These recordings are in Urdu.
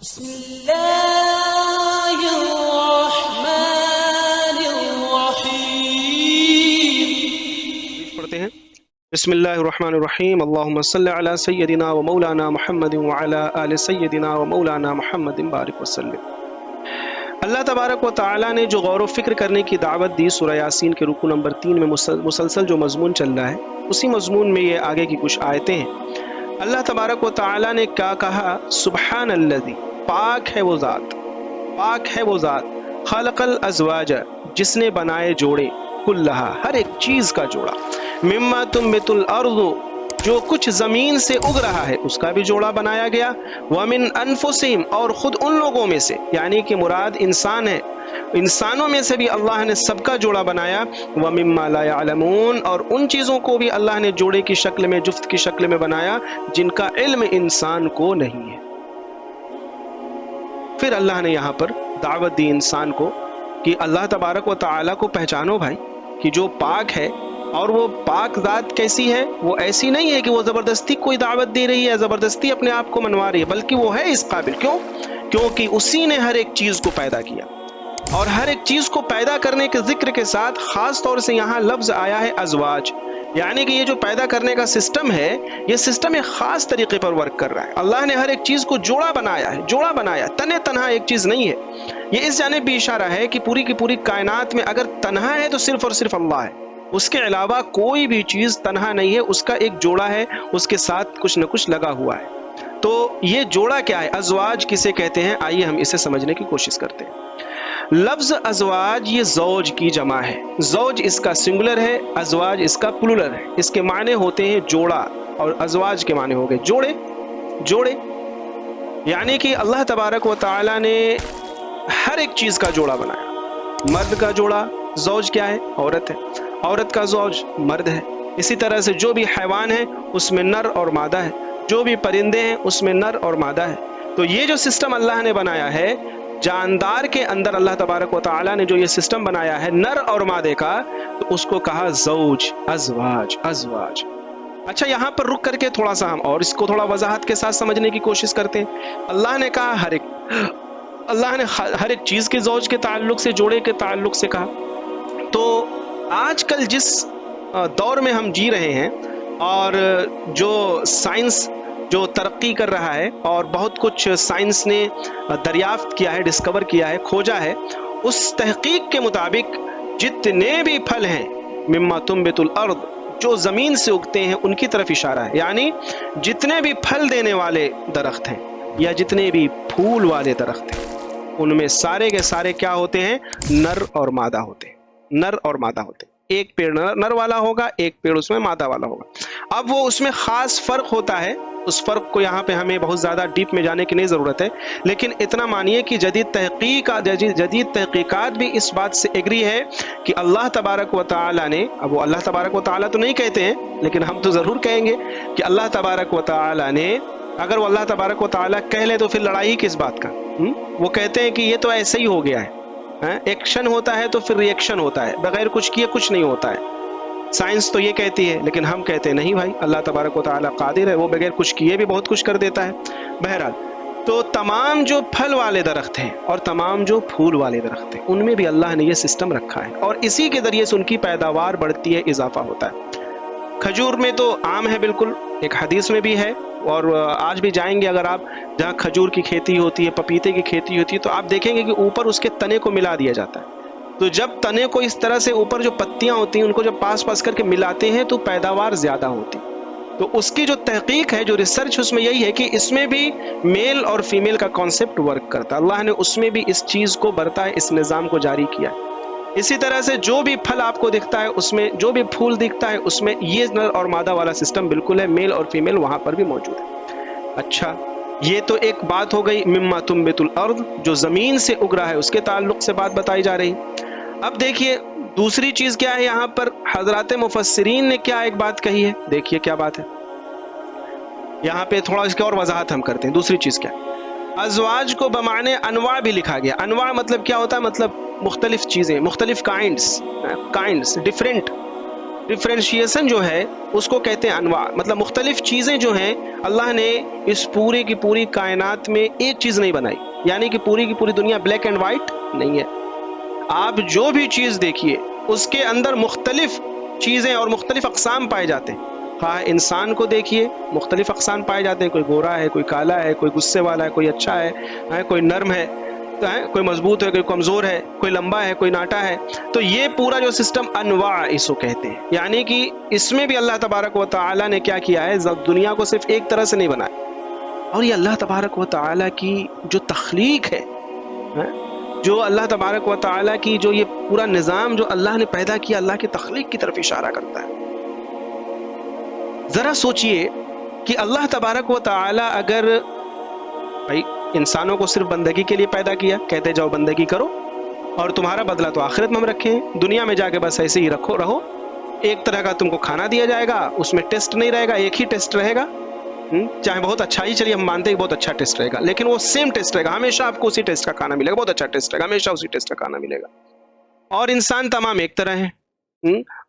بسم الله الرحمن الرحيم. پڑھتے ہیں بسم اللہ الرحمن الرحیم اللہم صلی علی سیدنا و مولانا محمد وعلی آل سیدنا و مولانا محمد بارک وسلم۔ اللہ تبارک و تعالیٰ نے جو غور و فکر کرنے کی دعوت دی سورہ یاسین کے رکوع نمبر 3 میں مسلسل جو مضمون چل رہا ہے، اسی مضمون میں یہ آگے کی کچھ آیتیں ہیں۔ اللہ تبارک و تعالیٰ نے کیا کہا؟ سبحان الذی، پاک ہے وہ ذات، پاک ہے وہ ذات، خلق الازواج، جس نے بنائے جوڑے، کلہا، ہر ایک چیز کا جوڑا، مما تنبت الارض، جو کچھ زمین سے اگ رہا ہے اس کا بھی جوڑا بنایا گیا، ومن انفسہم، اور خود ان لوگوں میں سے، یعنی کہ مراد انسان ہے، انسانوں میں سے بھی اللہ نے سب کا جوڑا بنایا، ومما لا يعلمون، اور ان چیزوں کو بھی اللہ نے جوڑے کی شکل میں، جفت کی شکل میں بنایا جن کا علم انسان کو نہیں ہے۔ پھر اللہ نے یہاں پر دعوت دی انسان کو کہ اللہ تبارک و تعالیٰ کو پہچانو بھائی، کہ جو پاک ہے، اور وہ پاک ذات کیسی ہے؟ وہ ایسی نہیں ہے کہ وہ زبردستی کوئی دعوت دے رہی ہے، زبردستی اپنے آپ کو منوا رہی ہے، بلکہ وہ ہے اس قابل۔ کیوں؟ کیونکہ اسی نے ہر ایک چیز کو پیدا کیا، اور ہر ایک چیز کو پیدا کرنے کے ذکر کے ساتھ خاص طور سے یہاں لفظ آیا ہے ازواج، یعنی کہ یہ جو پیدا کرنے کا سسٹم ہے، یہ سسٹم ایک خاص طریقے پر ورک کر رہا ہے۔ اللہ نے ہر ایک چیز کو جوڑا بنایا ہے، جوڑا بنایا، تنہا تنہا ایک چیز نہیں ہے۔ یہ اس جانب بھی اشارہ ہے کہ پوری کی پوری کائنات میں اگر تنہا ہے تو صرف اور صرف اللہ ہے، اس کے علاوہ کوئی بھی چیز تنہا نہیں ہے، اس کا ایک جوڑا ہے، اس کے ساتھ کچھ نہ کچھ لگا ہوا ہے۔ تو یہ جوڑا کیا ہے؟ ازواج کسے کہتے ہیں؟ آئیے ہم اسے سمجھنے کی کوشش کرتے ہیں۔ لفظ ازواج یہ زوج کی جمع ہے، زوج اس کا سنگولر ہے، ازواج اس کا پلورل ہے۔ اس کے معنی ہوتے ہیں جوڑا، اور ازواج کے معنی ہو گئے جوڑے، جوڑے، یعنی کہ اللہ تبارک و تعالی نے ہر ایک چیز کا جوڑا بنایا۔ مرد کا جوڑا زوج کیا ہے؟ عورت ہے، عورت کا زوج مرد ہے۔ اسی طرح سے جو بھی حیوان ہے اس میں نر اور مادہ ہے، جو بھی پرندے ہیں اس میں نر اور مادہ ہے۔ تو یہ جو سسٹم اللہ نے بنایا ہے، جاندار کے اندر اللہ تبارک و تعالی نے جو یہ سسٹم بنایا ہے نر اور مادے کا، تو اس کو کہا زوج، ازواج، ازواج۔ اچھا، یہاں پر رک کر کے تھوڑا سا ہم اور اس کو تھوڑا وضاحت کے ساتھ سمجھنے کی کوشش کرتے ہیں۔ اللہ نے کہا اللہ نے ہر ایک چیز کے زوج کے تعلق سے، جوڑے کے تعلق سے کہا۔ تو آج کل جس دور میں ہم جی رہے ہیں، اور جو سائنس جو ترقی کر رہا ہے، اور بہت کچھ سائنس نے دریافت کیا ہے، ڈسکور کیا ہے، کھوجا ہے، اس تحقیق کے مطابق جتنے بھی پھل ہیں، مما تنبت الارض، جو زمین سے اگتے ہیں ان کی طرف اشارہ ہے، یعنی جتنے بھی پھل دینے والے درخت ہیں یا جتنے بھی پھول والے درخت ہیں، ان میں سارے کے سارے کیا ہوتے ہیں؟ نر اور مادہ ہوتے ہیں، نر اور مادہ ہوتے ہیں۔ ایک پیڑ نر والا ہوگا، ایک پیڑ اس میں مادہ والا ہوگا۔ اب وہ اس میں خاص فرق ہوتا ہے، اس فرق کو یہاں پہ ہمیں بہت زیادہ ڈیپ میں جانے کی نہیں ضرورت ہے، لیکن اتنا مانیے کہ جدید تحقیقات بھی اس بات سے ایگری ہے کہ اللہ تبارک و تعالی نے، اب وہ اللہ تبارک و تعالی تو نہیں کہتے ہیں، لیکن ہم تو ضرور کہیں گے کہ اللہ تبارک و تعالی نے، اگر وہ اللہ تبارک و تعالی کہہ لے تو پھر لڑائی کس بات کا؟ وہ کہتے ہیں کہ یہ تو ایسے ہی ہو گیا ہے، ایکشن ہوتا ہے تو پھر ری ایکشن ہوتا ہے، بغیر کچھ کیے کچھ نہیں ہوتا ہے۔ سائنس تو یہ کہتی ہے، لیکن ہم کہتے ہیں نہیں بھائی، اللہ تبارک و تعالی قادر ہے، وہ بغیر کچھ کیے بھی بہت کچھ کر دیتا ہے۔ بہرحال، تو تمام جو پھل والے درخت ہیں اور تمام جو پھول والے درخت ہیں، ان میں بھی اللہ نے یہ سسٹم رکھا ہے، اور اسی کے ذریعے سے ان کی پیداوار بڑھتی ہے، اضافہ ہوتا ہے۔ کھجور میں تو عام ہے بالکل، ایک حدیث میں بھی ہے، اور آج بھی جائیں گے اگر آپ جہاں کھجور کی کھیتی ہوتی ہے، پپیتے کی کھیتی ہوتی ہے، تو آپ دیکھیں گے کہ اوپر اس کے تنے کو ملا دیا جاتا ہے۔ تو جب تنے کو اس طرح سے اوپر جو پتیاں ہوتی ہیں ان کو جب پاس کر کے ملاتے ہیں تو پیداوار زیادہ ہوتی۔ تو اس کی جو تحقیق ہے، جو ریسرچ، اس میں یہی ہے کہ اس میں بھی میل اور فیمیل کا کانسیپٹ ورک کرتا ہے، اللہ نے اس میں بھی اس چیز کو برتا ہے، اس نظام کو جاری کیا ہے۔ اسی طرح سے جو بھی پھل آپ کو دکھتا ہے، اس میں جو بھی پھول دکھتا ہے، اس میں یہ نر اور مادہ والا سسٹم بالکل ہے، میل اور فیمیل وہاں پر بھی موجود ہے۔ اچھا، یہ تو ایک بات ہو گئی مما تنبت الارض، جو زمین سے اگ رہا ہے اس کے تعلق سے بات بتائی جا رہی۔ اب دیکھیے دوسری چیز کیا ہے، یہاں پر حضرات مفسرین نے کیا ایک بات کہی ہے، دیکھیے کیا بات ہے۔ یہاں پہ تھوڑا اس کی اور وضاحت ہم کرتے ہیں۔ دوسری چیز کیا ہے؟ ازواج کو بمعنی انواع بھی لکھا گیا۔ انواع مطلب کیا ہوتا ہے؟ مطلب مختلف چیزیں، مختلف کائنڈس، ڈفرینٹ ڈفرینشیشن جو ہے اس کو کہتے ہیں انواع، مطلب مختلف چیزیں جو ہیں اللہ نے اس پورے کی پوری کائنات میں ایک چیز نہیں بنائی، یعنی کہ پوری کی پوری دنیا بلیک اینڈ وائٹ نہیں ہے۔ آپ جو بھی چیز دیکھیے اس کے اندر مختلف چیزیں اور مختلف اقسام پائے جاتے ہیں۔ ہاں انسان کو دیکھیے مختلف اقسام پائے جاتے ہیں، کوئی گورا ہے، کوئی کالا ہے، کوئی غصے والا ہے، کوئی اچھا ہے، کوئی نرم ہے، کوئی مضبوط ہے، کوئی کمزور ہے، کوئی لمبا ہے، کوئی ناٹا ہے۔ تو یہ پورا جو سسٹم انواع اس کو کہتے ہیں، یعنی کہ اس میں بھی اللہ تبارک و تعالیٰ نے کیا کیا ہے، دنیا کو صرف ایک طرح سے نہیں بنایا۔ اور یہ اللہ تبارک و تعالیٰ کی جو تخلیق ہے، جو اللہ تبارک و تعالیٰ کی جو یہ پورا نظام جو اللہ نے پیدا کیا، اللہ کی تخلیق کی طرف اشارہ کرتا ہے۔ ذرا سوچئے کہ اللہ تبارک و تعالیٰ اگر بھائی انسانوں کو صرف بندگی کے لیے پیدا کیا، کہتے جاؤ بندگی کرو اور تمہارا بدلہ تو آخرت میں ہم رکھے ہیں، دنیا میں جا کے بس ایسے ہی رہو، ایک طرح کا تم کو کھانا دیا جائے گا، اس میں ٹیسٹ نہیں رہے گا، ایک ہی ٹیسٹ رہے گا، چاہے بہت اچھا ہی، چلیے ہم مانتے ہیں کہ بہت اچھا ٹیسٹ رہے گا، لیکن وہ سیم ٹیسٹ رہے گا، ہمیشہ آپ کو اسی ٹیسٹ کا کھانا ملے گا، بہت اچھا ٹیسٹ رہے گا، ہمیشہ اسی ٹیسٹ کا کھانا ملے گا۔ اور انسان تمام ایک طرح ہے،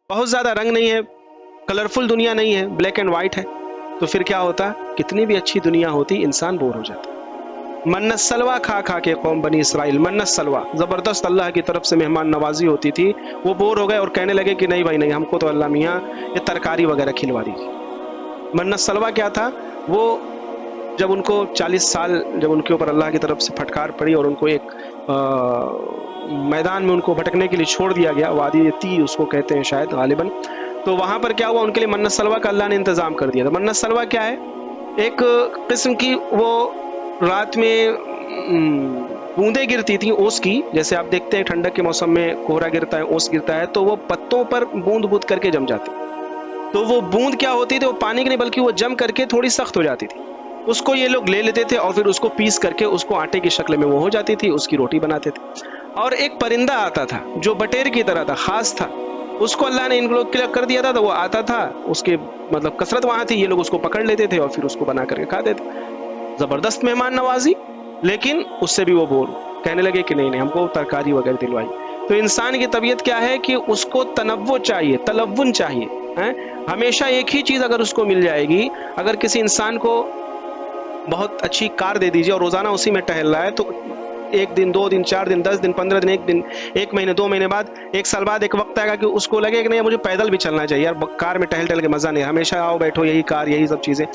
بہت زیادہ رنگ نہیں ہے، کلرفل دنیا نہیں ہے، بلیک اینڈ وائٹ ہے۔ تو پھر کیا ہوتا، کتنی بھی اچھی دنیا ہوتی انسان بور ہو جاتا۔ منت سلوا کھا کھا کے قوم بنی اسرائیل، منت سلوا زبردست اللہ کی طرف سے مہمان نوازی ہوتی تھی، وہ بور ہو گئے اور کہنے لگے کہ نہیں بھائی نہیں، ہم کو تو اللہ میاں یہ ترکاری وغیرہ کھلوا دیجیے۔ منت سلوا کیا تھا، وہ جب ان کو 40 سال جب ان کے اوپر اللہ کی طرف سے پھٹکار پڑی اور ان کو ایک میدان میں ان کو بھٹکنے کے لیے چھوڑ دیا گیا، وادی تی اس کو کہتے ہیں شاید غالباً، تو وہاں پر کیا ہوا، ان کے لیے منت سلوا کا اللہ نے انتظام کر دیا تھا۔ منت سلوا کیا ہے، ایک قسم کی وہ رات میں بوندیں گرتی تھیں اوس کی، جیسے آپ دیکھتے ہیں ٹھنڈک کے موسم میں کوہرا گرتا ہے، اوس گرتا ہے، تو وہ پتوں پر بوند بوند کر کے جم جاتی، تو وہ بوند کیا ہوتی تھی، وہ پانی کی نہیں بلکہ وہ جم کر کے تھوڑی سخت ہو جاتی تھی، اس کو یہ لوگ لے لیتے تھے اور پھر اس کو پیس کر کے اس کو آٹے کی شکل میں وہ ہو جاتی تھی، اس کی روٹی بناتے تھے۔ اور ایک پرندہ آتا تھا جو بٹیر کی طرح تھا، خاص تھا، اس کو اللہ نے ان لوگ کر دیا تھا، تو وہ آتا تھا، اس کے مطلب کثرت وہاں تھی، یہ لوگ اس کو پکڑ لیتے تھے اور پھر اس کو بنا کر کے کھاتے تھے۔ زبردست مہمان نوازی، لیکن اس سے بھی وہ بور کہنے لگے کہ نہیں ہم کو ترکاری وغیرہ دلوائی۔ تو انسان کی طبیعت کیا ہے کہ اس کو تنوع چاہیے، تلون چاہیے، ہمیشہ ایک ہی چیز اگر اس کو مل جائے گی، اگر کسی انسان کو بہت اچھی کار دے دیجیے اور روزانہ اسی میں ٹہل رہا ہے، تو ایک دن، 2 دن، 4 دن، 10 دن، 15 دن، ایک مہینے، 2 مہینے بعد، 1 سال بعد ایک وقت آئے گا کہ اس کو لگے کہ نہیں مجھے پیدل بھی چلنا چاہیے یار، کار میں ٹہل کے مزہ نہیں، ہمیشہ آؤ بیٹھو یہی کار یہی سب چیزیں۔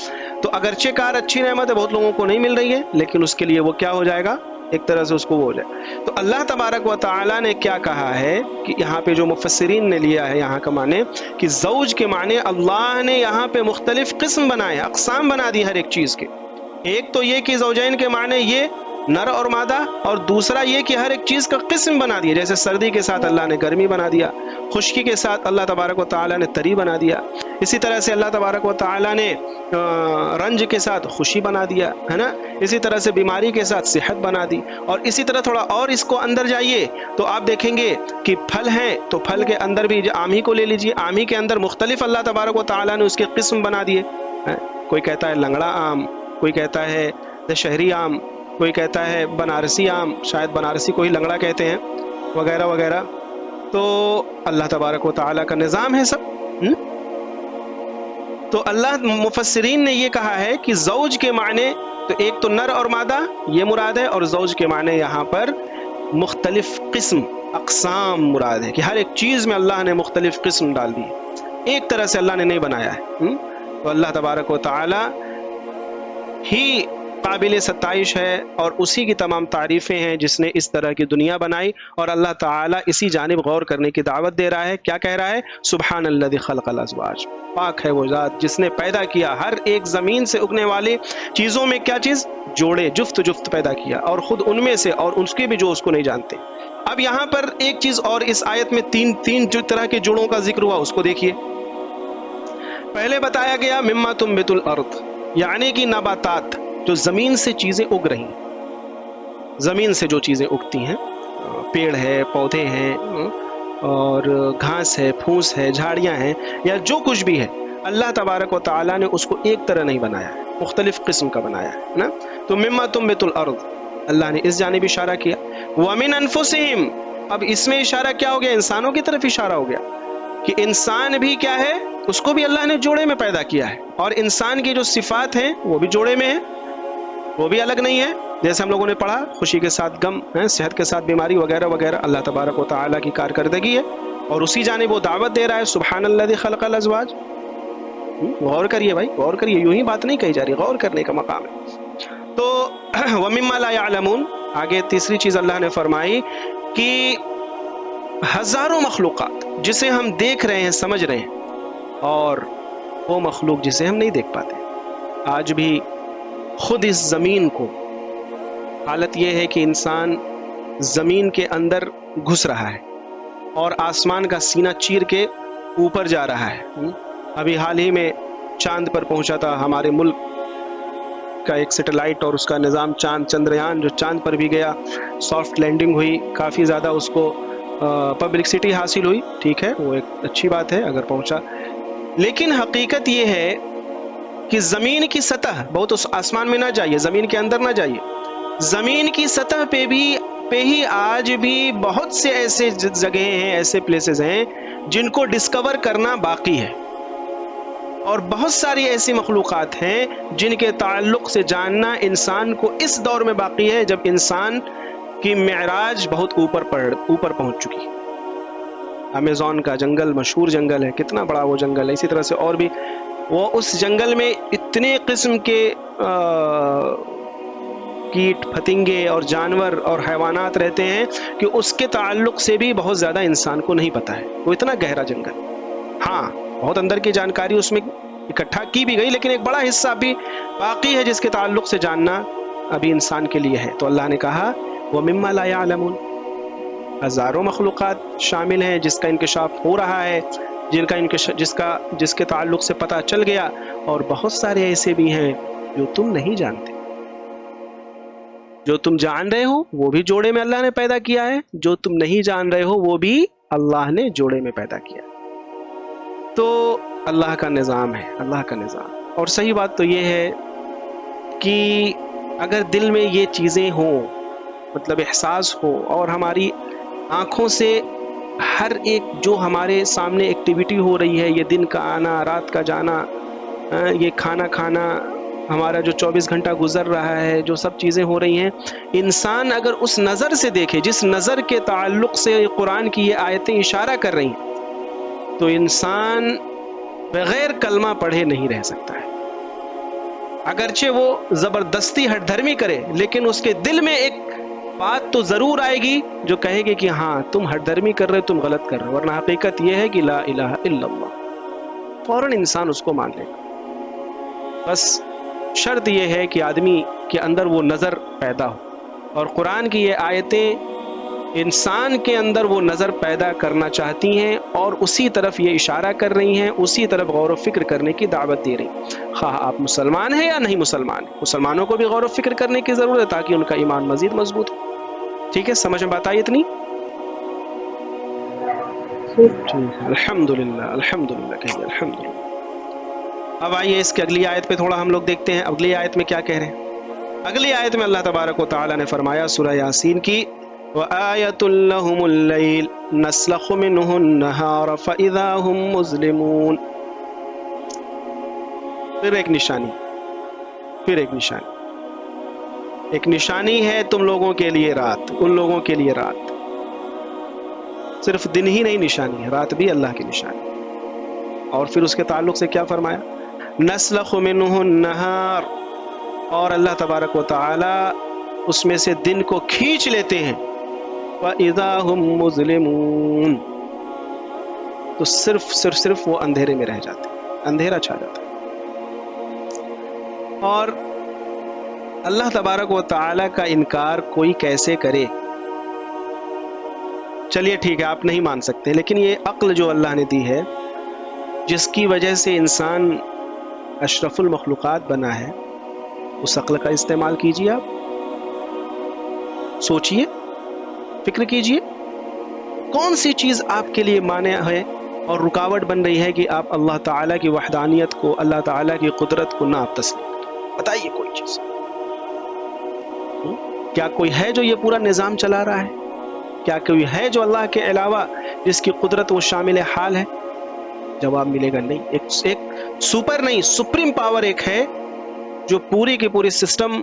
تو اگرچہ کار اچھی نعمت ہے، بہت لوگوں کو نہیں مل رہی ہے، لیکن اس کے لیے وہ کیا ہو جائے گا، ایک طرح سے اس کو وہ ہو جائے۔ تو اللہ تبارک و تعالیٰ نے کیا کہا ہے کہ یہاں پہ جو مفسرین نے لیا ہے یہاں کا معنی کہ زوج کے معنی اللہ نے یہاں پہ مختلف قسم بنائے، اقسام بنا دی ہر ایک چیز کے۔ ایک تو یہ کہ زوجین کے معنی یہ نر اور مادہ، اور دوسرا یہ کہ ہر ایک چیز کا قسم بنا دیا، جیسے سردی کے ساتھ اللہ نے گرمی بنا دیا، خشکی کے ساتھ اللہ تبارک و تعالیٰ نے تری بنا دیا، اسی طرح سے اللہ تبارک و تعالیٰ نے رنج کے ساتھ خوشی بنا دیا ہے نا، اسی طرح سے بیماری کے ساتھ صحت بنا دی، اور اسی طرح تھوڑا اور اس کو اندر جائیے تو آپ دیکھیں گے کہ پھل ہیں، تو پھل کے اندر بھی آم ہی کو لے لیجیے، آم ہی کے اندر مختلف اللہ تبارک و تعالیٰ نے اس کے قسم بنا دیے، کوئی کہتا ہے لنگڑا آم، کوئی کہتا ہے دشہری آم، کوئی کہتا ہے بنارسی آم، شاید بنارسی کو ہی لنگڑا کہتے ہیں، وغیرہ وغیرہ۔ تو اللہ تبارک و تعالیٰ کا نظام ہے سب۔ تو اللہ مفسرین نے یہ کہا ہے کہ زوج کے معنی تو ایک تو نر اور مادہ یہ مراد ہے، اور زوج کے معنی یہاں پر مختلف قسم، اقسام مراد ہے کہ ہر ایک چیز میں اللہ نے مختلف قسم ڈال دی، ایک طرح سے اللہ نے نہیں بنایا ہے۔ تو اللہ تبارک و تعالیٰ ہی قابل ستائش ہے اور اسی کی تمام تعریفیں ہیں جس نے اس طرح کی دنیا بنائی، اور اللہ تعالیٰ اسی جانب غور کرنے کی دعوت دے رہا ہے۔ کیا کہہ رہا ہے؟ سبحان الذی خلق الازواج، پاک ہے وہ ذات جس نے پیدا کیا ہر ایک زمین سے اگنے والی چیزوں میں کیا چیز؟ جوڑے، جفت پیدا کیا، اور خود ان میں سے اور اس کے بھی جو اس کو نہیں جانتے۔ اب یہاں پر ایک چیز اور، اس آیت میں تین جو طرح کے جوڑوں کا ذکر ہوا اس کو دیکھیے۔ پہلے بتایا گیا مما تنبت الارض، یعنی کہ نباتات، جو زمین سے چیزیں اگ رہی ہیں، زمین سے جو چیزیں اگتی ہیں، پیڑ ہے، پودے ہیں، اور گھاس ہے، پھوس ہے، جھاڑیاں ہیں، یا جو کچھ بھی ہے، اللہ تبارک و تعالیٰ نے اس کو ایک طرح نہیں بنایا ہے، مختلف قسم کا بنایا ہے نا۔ تو مما تنبت الارض، اللہ نے اس جانب اشارہ کیا۔ ومن انفسہم، اب اس میں اشارہ کیا ہو گیا؟ انسانوں کی طرف اشارہ ہو گیا۔ کہ انسان بھی کیا ہے، اس کو بھی اللہ نے جوڑے میں پیدا کیا ہے، اور انسان کی جو صفات ہیں وہ بھی جوڑے میں ہیں، وہ بھی الگ نہیں ہے. جیسے ہم لوگوں نے پڑھا، خوشی کے ساتھ غم ہے، صحت کے ساتھ بیماری وغیرہ وغیرہ اللہ تبارک و تعالیٰ کی کارکردگی ہے، اور اسی جانب وہ دعوت دے رہا ہے. سبحان الذی خلق الازواج. غور کریے بھائی، غور کریے، یوں ہی بات نہیں کہی جا رہی، غور کرنے کا مقام ہے. تو وَمِمَّا لَا يَعْلَمُونَ، آگے تیسری چیز اللہ نے فرمائی کہ ہزاروں مخلوقات جسے ہم دیکھ رہے ہیں، سمجھ رہے ہیں، اور وہ مخلوق جسے ہم نہیں دیکھ پاتے. آج بھی خود اس زمین کو، حالت یہ ہے کہ انسان زمین کے اندر گھس رہا ہے اور آسمان کا سینہ چیر کے اوپر جا رہا ہے. ابھی حال ہی میں چاند پر پہنچا تھا ہمارے ملک کا ایک سیٹلائٹ، اور اس کا نظام چاند، چندریان جو چاند پر بھی گیا، سافٹ لینڈنگ ہوئی، کافی زیادہ اس کو پبلکسٹی حاصل ہوئی. ٹھیک ہے، وہ ایک اچھی بات ہے اگر پہنچا، لیکن حقیقت یہ ہے کہ زمین کی سطح، بہت اس آسمان میں نہ جائیے، زمین کے اندر نہ جائیے، زمین کی سطح پہ ہی آج بھی بہت سے ایسے جگہیں ہیں، ایسے پلیسز ہیں جن کو ڈسکور کرنا باقی ہے، اور بہت ساری ایسی مخلوقات ہیں جن کے تعلق سے جاننا انسان کو اس دور میں باقی ہے، جب انسان کی معراج بہت اوپر پہنچ چکی. امیزون کا جنگل مشہور جنگل ہے، کتنا بڑا وہ جنگل ہے. اسی طرح سے اور بھی، وہ اس جنگل میں اتنے قسم کے کیٹ پتنگے اور جانور اور حیوانات رہتے ہیں کہ اس کے تعلق سے بھی بہت زیادہ انسان کو نہیں پتا ہے. وہ اتنا گہرا جنگل. ہاں، بہت اندر کی جانکاری اس میں اکٹھا کی بھی گئی، لیکن ایک بڑا حصہ ابھی باقی ہے جس کے تعلق سے جاننا ابھی انسان کے لیے ہے. تو اللہ نے کہا وَمِمَّا لَا يَعْلَمُونَ، ہزاروں مخلوقات شامل ہیں جس کا انکشاف ہو رہا ہے، جس کے تعلق سے پتہ چل گیا، اور بہت سارے ایسے بھی ہیں جو تم نہیں جانتے. جو تم جان رہے ہو وہ بھی جوڑے میں اللہ نے پیدا کیا ہے، جو تم نہیں جان رہے ہو وہ بھی اللہ نے جوڑے میں پیدا کیا. تو اللہ کا نظام ہے، اللہ کا نظام. اور صحیح بات تو یہ ہے کہ اگر دل میں یہ چیزیں ہوں، مطلب احساس ہو، اور ہماری آنکھوں سے ہر ایک جو ہمارے سامنے ایکٹیویٹی ہو رہی ہے، یہ دن کا آنا، رات کا جانا، یہ کھانا کھانا، ہمارا جو 24 گھنٹہ گزر رہا ہے، جو سب چیزیں ہو رہی ہیں، انسان اگر اس نظر سے دیکھے جس نظر کے تعلق سے قرآن کی یہ آیتیں اشارہ کر رہی ہیں، تو انسان بغیر کلمہ پڑھے نہیں رہ سکتا ہے. اگرچہ وہ زبردستی ہٹ دھرمی کرے، لیکن اس کے دل میں ایک بات تو ضرور آئے گی جو کہے گی کہ ہاں تم ہٹ دھرمی کر رہے، تم غلط کر رہے، ورنہ حقیقت یہ ہے کہ لا الہ الا اللہ. فوراً انسان اس کو مان لے گا. بس شرط یہ ہے کہ آدمی کے اندر وہ نظر پیدا ہو، اور قرآن کی یہ آیتیں انسان کے اندر وہ نظر پیدا کرنا چاہتی ہیں، اور اسی طرف یہ اشارہ کر رہی ہیں، اسی طرف غور و فکر کرنے کی دعوت دے رہی ہیں. خواہ آپ مسلمان ہیں یا نہیں مسلمان ہیں، مسلمانوں کو بھی غور و فکر کرنے کی ضرورت ہے تاکہ ان کا ایمان مزید مضبوط ہو. ٹھیک ہے، سمجھ میں بات آئی اتنی؟ الحمدللہ، الحمدللہ کہیے الحمدللہ. اب آئیے اس کی اگلی آیت پہ تھوڑا ہم لوگ دیکھتے ہیں، اگلی آیت میں کیا کہہ رہے ہیں. اگلی آیت میں اللہ تبارک و تعالی نے فرمایا سورہ یاسین کی وَآیَةٌ لَهُمُ اللَّيْلُ نَسْلَخُ مِنْهُ النَّهَارَ فَإِذَا هُمْ مُظْلِمُونَ. پھر ایک نشانی ہے تم لوگوں کے لیے رات، ان لوگوں کے لیے رات. صرف دن ہی نہیں نشانی ہے، رات بھی اللہ کی نشانی. اور پھر اس کے تعلق سے کیا فرمایا؟ نسلخ منہ النہار، اور اللہ تبارک و تعالی اس میں سے دن کو کھینچ لیتے ہیں. فَإِذَا هُمْ مُظْلِمُونَ، تو صرف وہ اندھیرے میں رہ جاتے ہیں، اندھیرا چھا جاتا ہے. اور اللہ تبارک و تعالی کا انکار کوئی کیسے کرے؟ چلیے ٹھیک ہے، آپ نہیں مان سکتے، لیکن یہ عقل جو اللہ نے دی ہے، جس کی وجہ سے انسان اشرف المخلوقات بنا ہے، اس عقل کا استعمال کیجیے. آپ سوچئے، فکر کیجئے، کون سی چیز آپ کے لیے مانع ہے اور رکاوٹ بن رہی ہے کہ آپ اللہ تعالیٰ کی وحدانیت کو، اللہ تعالیٰ کی قدرت کو نہ آپ تسلیم کریں؟ بتائیے کوئی چیز. کیا کوئی ہے جو یہ پورا نظام چلا رہا ہے؟ کیا کوئی ہے جو اللہ کے علاوہ جس کی قدرت وہ شامل حال ہے؟ جواب ملے گا نہیں. ایک سپر نہیں، سپریم پاور ایک ہے جو پوری کی پوری سسٹم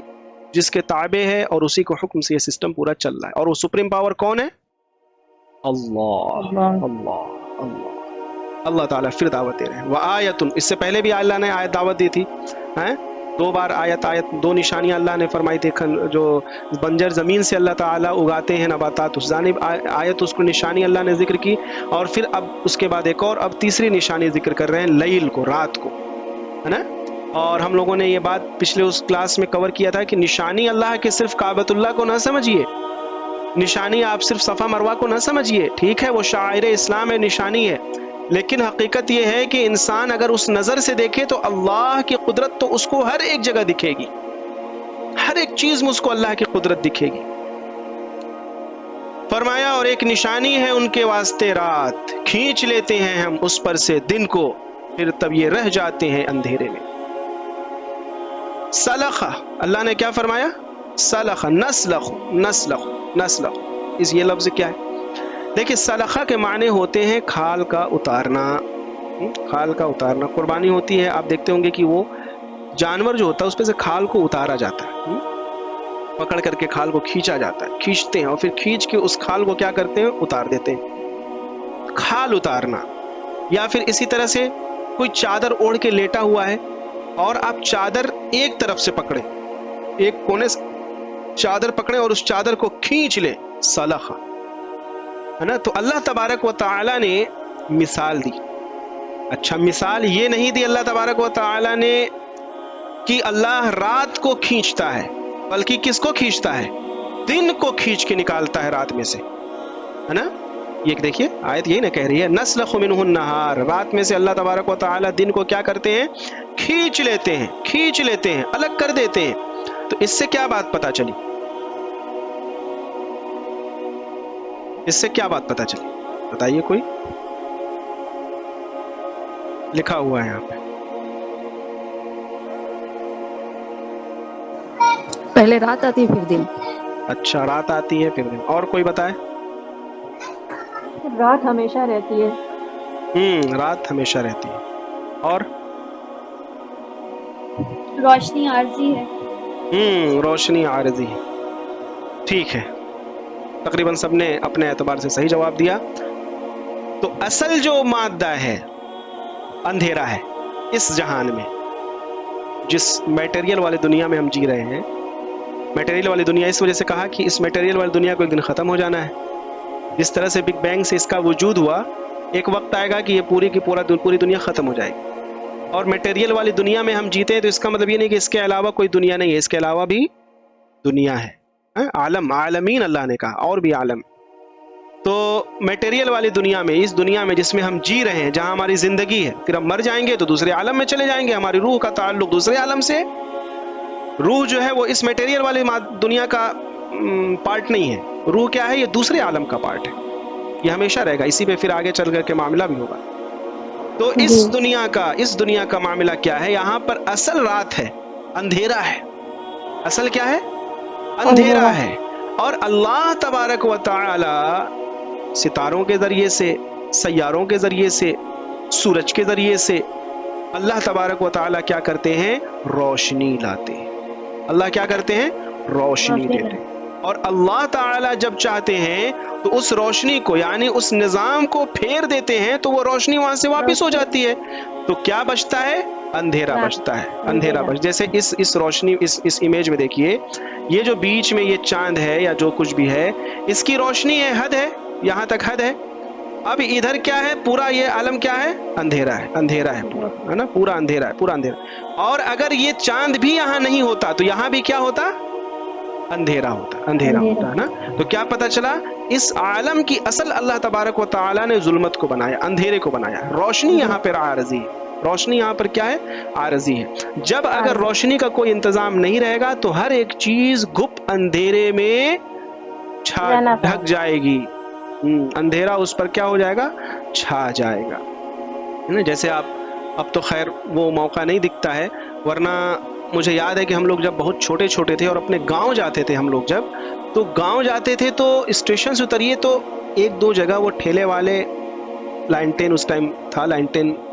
جس کے تابع ہے اور اسی کو حکم سے یہ سسٹم پورا چل رہا ہے. اور وہ سپریم پاور کون ہے؟ اللہ اللہ اللہ اللہ تعالیٰ پھر دعوت دے رہے ہیں. وآیتن، اس سے پہلے بھی اللہ نے آیت دعوت دی تھی، دو بار آیت دو نشانیاں اللہ نے فرمائی تھی. جو بنجر زمین سے اللہ تعالیٰ اگاتے ہیں نباتات، اس جانب آیت اس کو نشانی اللہ نے ذکر کی. اور پھر اب اس کے بعد ایک اور اب تیسری نشانی ذکر کر رہے ہیں، لیل کو، رات کو، ہے نا. اور ہم لوگوں نے یہ بات پچھلے اس کلاس میں کور کیا تھا کہ نشانی اللہ کے صرف کعبۃ اللہ کو نہ سمجھیے، نشانی آپ صرف صفا مروہ کو نہ سمجھیے. ٹھیک ہے وہ شاعر اسلام ہے، نشانی ہے، لیکن حقیقت یہ ہے کہ انسان اگر اس نظر سے دیکھے تو اللہ کی قدرت تو اس کو ہر ایک جگہ دکھے گی، ہر ایک چیز میں اس کو اللہ کی قدرت دکھے گی. فرمایا اور ایک نشانی ہے ان کے واسطے رات، کھینچ لیتے ہیں ہم اس پر سے دن کو، پھر تب یہ رہ جاتے ہیں اندھیرے میں. سلخ، اللہ نے کیا فرمایا؟ سلخ، نسلخ نسلخ نسلخ، اس یہ لفظ کیا ہے؟ دیکھیں سلخہ کے معنی ہوتے ہیں کھال کا اتارنا، کھال کا اتارنا. قربانی ہوتی ہے، آپ دیکھتے ہوں گے کہ وہ جانور جو ہوتا ہے اس پہ سے کھال کو اتارا جاتا ہے، پکڑ کر کے کھال کو کھینچا جاتا ہے، کھینچتے ہیں اور پھر کھینچ کے اس کھال کو کیا کرتے ہیں؟ اتار دیتے ہیں. کھال اتارنا. یا پھر اسی طرح سے کوئی چادر اوڑھ کے لیٹا ہوا ہے اور آپ چادر ایک طرف سے پکڑے، ایک کونے سے چادر پکڑے اور اس چادر کو کھینچ لے، سلخہ، ہے نا. تو اللہ تبارک و تعالی نے مثال دی. اچھا مثال یہ نہیں دی اللہ تبارک و تعالی نے کہ اللہ رات کو کھینچتا ہے، بلکہ کس کو کھینچتا ہے؟ دن کو کھینچ کے نکالتا ہے رات میں سے، ہے نا. یہ دیکھیے آیت یہی نہ کہہ رہی ہے نسلخ منہ النہار، رات میں سے اللہ تبارک و تعالی دن کو کیا کرتے ہیں؟ کھینچ لیتے ہیں، کھینچ لیتے ہیں، الگ کر دیتے ہیں. تو اس سے کیا بات پتا چلی؟ اس سے کیا بات پتا چلی بتائیے؟ کوئی لکھا ہوا ہے یہاں پہ. پہلے رات آتی ہے پھر دن. اچھا رات آتی ہے پھر دن. اور کوئی بتائے؟ رات ہمیشہ رہتی ہے. رات ہمیشہ رہتی ہے. اور روشنی عارضی ہے. روشنی عارضی ہے. ٹھیک ہے، تقریباً سب نے اپنے اعتبار سے صحیح جواب دیا. تو اصل جو مادہ ہے اندھیرا ہے اس جہان میں، جس میٹیریل والے دنیا میں ہم جی رہے ہیں. میٹیریل والی دنیا اس وجہ سے کہا کہ اس میٹیریل والی دنیا کو ایک دن ختم ہو جانا ہے. جس طرح سے بگ بینگ سے اس کا وجود ہوا، ایک وقت آئے گا کہ یہ پوری کی پوری دنیا ختم ہو جائے گی. اور میٹیریل والی دنیا میں ہم جیتے ہیں تو اس کا مطلب یہ نہیں کہ اس کے علاوہ کوئی دنیا نہیں ہے، اس کے علاوہ بھی دنیا ہے. عالم، عالمین اللہ نے کہا، اور بھی عالم. تو میٹیریل والی دنیا میں، اس دنیا میں جس میں ہم جی رہے ہیں، جہاں ہماری زندگی ہے، پھر ہم مر جائیں گے تو دوسرے عالم میں چلے جائیں گے. ہماری روح کا تعلق دوسرے عالم سے. روح جو ہے وہ اس میٹیریل والی دنیا کا پارٹ نہیں ہے. روح کیا ہے؟ یہ دوسرے عالم کا پارٹ ہے. یہ ہمیشہ رہے گا. اسی پہ پھر آگے چل کر کے معاملہ بھی ہوگا. تو اس دنیا کا معاملہ کیا ہے؟ یہاں پر اصل رات ہے، اندھیرا ہے. اصل کیا ہے؟ اندھیرا ہے. اور اللہ تبارک و تعالی ستاروں کے ذریعے سے، سیاروں کے ذریعے سے، سورج کے ذریعے سے اللہ تبارک و تعالی کیا کرتے ہیں؟ روشنی لاتے ہیں. اللہ کیا کرتے ہیں؟ روشنی دیتے ہیں. اور اللہ تعالی جب چاہتے ہیں تو اس روشنی کو، یعنی اس نظام کو پھیر دیتے ہیں تو وہ روشنی وہاں سے واپس ہو جاتی ہے. تو کیا بچتا ہے؟ اندھیرا بچتا ہے. اندھیرا جیسے اس روشنی، اس امیج میں دیکھیے، یہ جو بیچ میں یہ چاند ہے یا جو کچھ بھی ہے، اس کی روشنی ہے، حد ہے، یہاں تک حد ہے. اب ادھر کیا ہے؟ پورا یہ عالم کیا ہے؟ اندھیرا ہے. اندھیرا ہے پورا، ہے نا، پورا اندھیرا ہے، پورا اندھیرا. اور اگر یہ چاند بھی یہاں نہیں ہوتا تو یہاں بھی کیا ہوتا؟ اندھیرا ہوتا. اندھیرا ہوتا ہے نا. تو کیا پتا چلا؟ اس عالم کی اصل اللہ تبارک و تعالی نے ظلمت کو بنایا، اندھیرے کو بنایا. روشنی یہاں پر عارضی ہے. روشنی یہاں پر کیا ہے؟ عارضی ہے. جب اگر روشنی کا کوئی انتظام نہیں رہے گا تو ہر ایک چیز گپ اندھیرے میں ڈھک جائے گی. اندھیرا اس پر کیا ہو جائے گا؟ چھا جائے گا. جیسے اب تو خیر وہ موقع نہیں دکھتا ہے، ورنہ مجھے یاد ہے کہ ہم لوگ جب بہت چھوٹے چھوٹے تھے اور اپنے گاؤں جاتے تھے، ہم لوگ جب تو گاؤں جاتے تھے تو اسٹیشن سے اتریے تو ایک دو جگہ وہ ٹھیلے والے لائن 10 اس ٹائم تھا، لائن 10